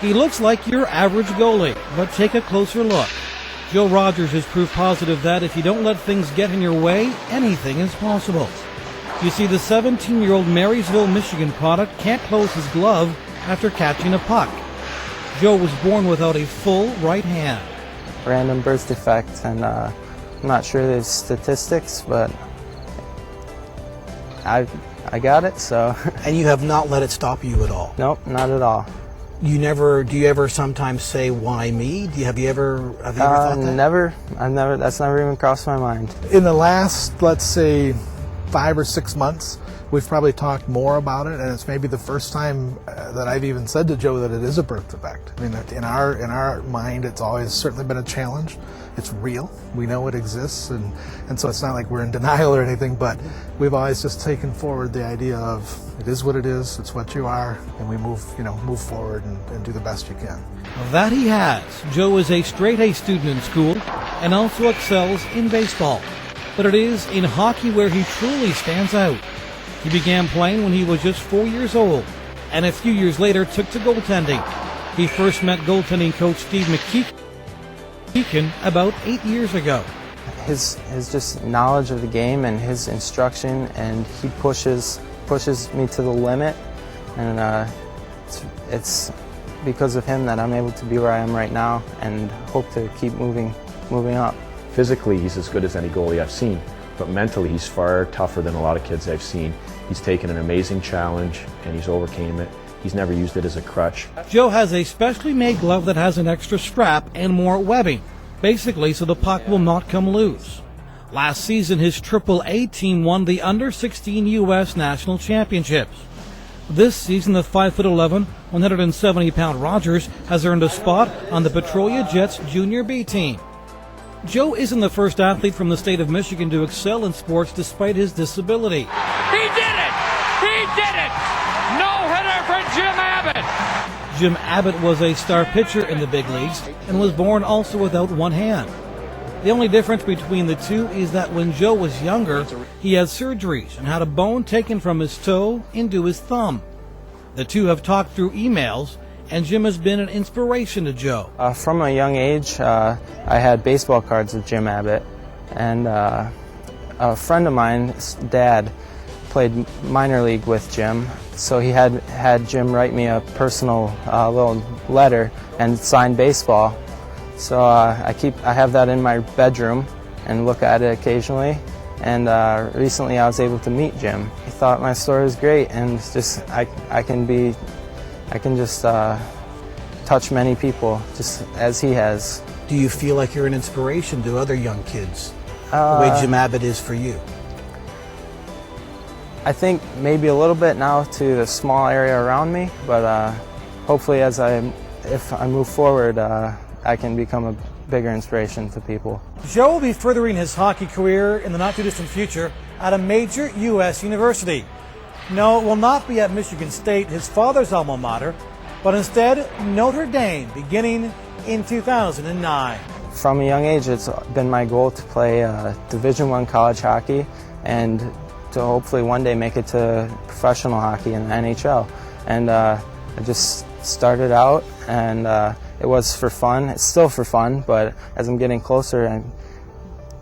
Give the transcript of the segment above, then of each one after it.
He looks like your average goalie, but take a closer look. Joe Rogers is proof positive that if you don't let things get in your way, anything is possible. You see, the 17-year-old Marysville, Michigan product can't close his glove after catching a puck. Joe was born without a full right hand. Random birth defect, and I'm not sure the statistics, but I got it, so. And you have not let it stop you at all? Nope, not at all. Do you ever sometimes say, why me? Have you ever thought that? Never. That's never even crossed my mind. In the last, let's say, 5 or 6 months, we've probably talked more about it, and it's maybe the first time that I've even said to Joe that it is a birth defect. I mean, in our mind, it's always certainly been a challenge. It's real. We know it exists, and so it's not like we're in denial or anything, but we've always just taken forward the idea of it is what it is, it's what you are, and we move forward and do the best you can. That he has. Joe is a straight-A student in school and also excels in baseball. But it is in hockey where he truly stands out. He began playing when he was just 4 years old, and a few years later took to goaltending. He first met goaltending coach Steve McKeegan about 8 years ago. His just knowledge of the game and his instruction, and he pushes me to the limit, and it's because of him that I'm able to be where I am right now, and hope to keep moving up. Physically, he's as good as any goalie I've seen, but mentally he's far tougher than a lot of kids I've seen. He's taken an amazing challenge and he's overcame it. He's never used it as a crutch. Joe has a specially made glove that has an extra strap and more webbing, basically so the puck will not come loose. Last season, his AAA team won the Under-16 U.S. National Championships. This season, the 5'11", 170-pound Rogers has earned a spot on the Petrolia Jets Junior B team. Joe isn't the first athlete from the state of Michigan to excel in sports despite his disability. He did it! He did it! No-hitter for Jim Abbott! Jim Abbott was a star pitcher in the big leagues and was born also without one hand. The only difference between the two is that when Joe was younger, he had surgeries and had a bone taken from his toe into his thumb. The two have talked through emails, and Jim has been an inspiration to Joe. From a young age, I had baseball cards of Jim Abbott, and a friend of mine's dad played minor league with Jim, so he had Jim write me a personal little letter and sign baseball. So I have that in my bedroom and look at it occasionally. And recently I was able to meet Jim. He thought my story was great, and just I can just touch many people just as he has. Do you feel like you're an inspiration to other young kids, the way Jim Abbott is for you? I think maybe a little bit now to the small area around me, but hopefully if I move forward, I can become a bigger inspiration to people. Joe will be furthering his hockey career in the not-too-distant future at a major U.S. university. No, it will not be at Michigan State, his father's alma mater, but instead Notre Dame, beginning in 2009. From a young age, it's been my goal to play Division I college hockey and to hopefully one day make it to professional hockey in the NHL. And I just started out, and it was for fun. It's still for fun, but as I'm getting closer,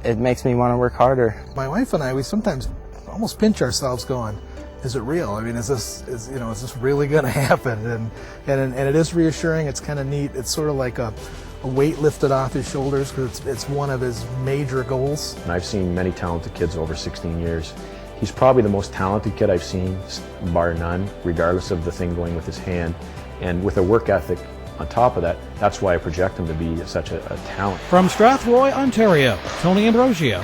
it makes me want to work harder. My wife and I, we sometimes almost pinch ourselves going, is it real? I mean, is this really going to happen? And it is reassuring. It's kind of neat. It's sort of like a weight lifted off his shoulders because it's one of his major goals. And I've seen many talented kids over 16 years. He's probably the most talented kid I've seen, bar none, regardless of the thing going with his hand. And with a work ethic on top of that, that's why I project him to be such a talent. From Strathroy, Ontario, Tony Ambrosio,